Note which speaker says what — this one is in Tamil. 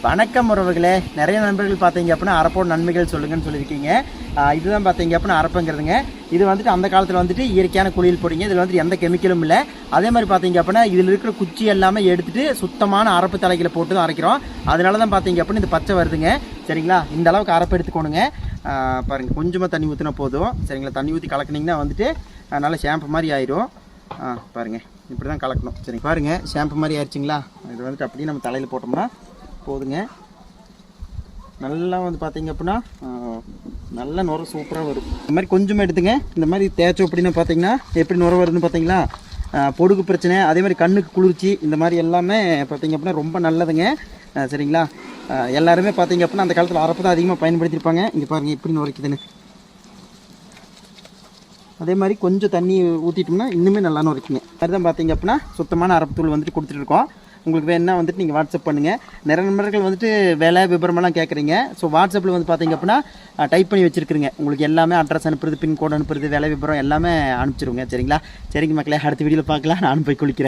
Speaker 1: வணக்கம் உறவுகளே. நிறைய நண்பர்கள் பார்த்தீங்க அப்படின்னா அரப்போட நன்மைகள் சொல்லுங்கன்னு சொல்லியிருக்கீங்க. இதுதான் பார்த்தீங்க அப்படின்னா அரப்புங்கிறதுங்க. இது வந்துட்டு அந்த காலத்தில் வந்துட்டு இயற்கையான குளியல் பொடிங்க. இதில் வந்துட்டு எந்த கெமிக்கலும் இல்லை. அதே மாதிரி பார்த்தீங்க அப்படின்னா இதில் இருக்கிற குச்சி எல்லாமே எடுத்துட்டு சுத்தமான அரப்பு தலைகளை போட்டு தான் அரைக்கிறோம். அதனால தான் பார்த்தீங்க அப்படின்னா இந்த பச்சை வருதுங்க. சரிங்களா, இந்த அளவுக்கு அரப்பு எடுத்துக்கோணுங்க. பாருங்கள், கொஞ்சமாக தண்ணி ஊற்றினா போதும். சரிங்களா, தண்ணி ஊற்றி கலக்குனிங்கன்னா வந்துட்டு நல்லா ஷாம்பு மாதிரி ஆயிரும். பாருங்கள், இப்படி தான் கலக்கணும். சரி பாருங்கள், ஷாம்பு மாதிரி ஆயிடுச்சிங்களா. இது வந்துட்டு அப்படியே நம்ம தலையில் போட்டோம்னா போதுங்க. நல்லா வந்து பார்த்தீங்க அப்படின்னா நல்லா நுர சூப்பராக வரும். இந்த மாதிரி கொஞ்சமாக எடுத்துங்க. இந்த மாதிரி தேய்ச்சோம் அப்படின்னா பார்த்தீங்கன்னா எப்படி நுர வருதுன்னு பார்த்தீங்களா. பொடுகு பிரச்சனை, அதே மாதிரி கண்ணுக்கு குளிர்ச்சி, இந்த மாதிரி எல்லாமே பார்த்தீங்க அப்படின்னா ரொம்ப நல்லதுங்க. சரிங்களா, எல்லாருமே பார்த்தீங்க அப்படின்னா அந்த காலத்தில் அரப்பு தான் அதிகமாக பயன்படுத்தியிருப்பாங்க. இங்கே பாருங்கள் எப்படி நுரைக்குதுன்னு. அதே மாதிரி கொஞ்சம் தண்ணி ஊற்றிட்டோம்னா இன்னுமே நல்லா நுரைக்குங்க. அதுதான் பார்த்தீங்க அப்படின்னா சுத்தமான அரப்பு தூள் வந்துட்டு கொடுத்துட்ருக்கோம். உங்களுக்கு வேணுன்னா வந்துட்டு நீங்கள் வாட்ஸ்அப் பண்ணுங்கள். நிறைய நண்பர்கள் வந்துட்டு விலை விபரமெல்லாம் கேட்குறீங்க. ஸோ வாட்ஸ்அப்பில் வந்து பார்த்தீங்க அப்படின்னா டைப் பண்ணி வச்சுருக்குறீங்க. உங்களுக்கு எல்லாமே அட்ரஸ் அனுப்புறது, பின்கோடு அனுப்புறது, விலை விபரம் எல்லாமே அனுப்பிச்சிருங்க. சரிங்களா, சரிங்க மக்களே, அடுத்த வீடியோவில் பார்க்கலாம். நானும் போய் குளிக்கிறேன்.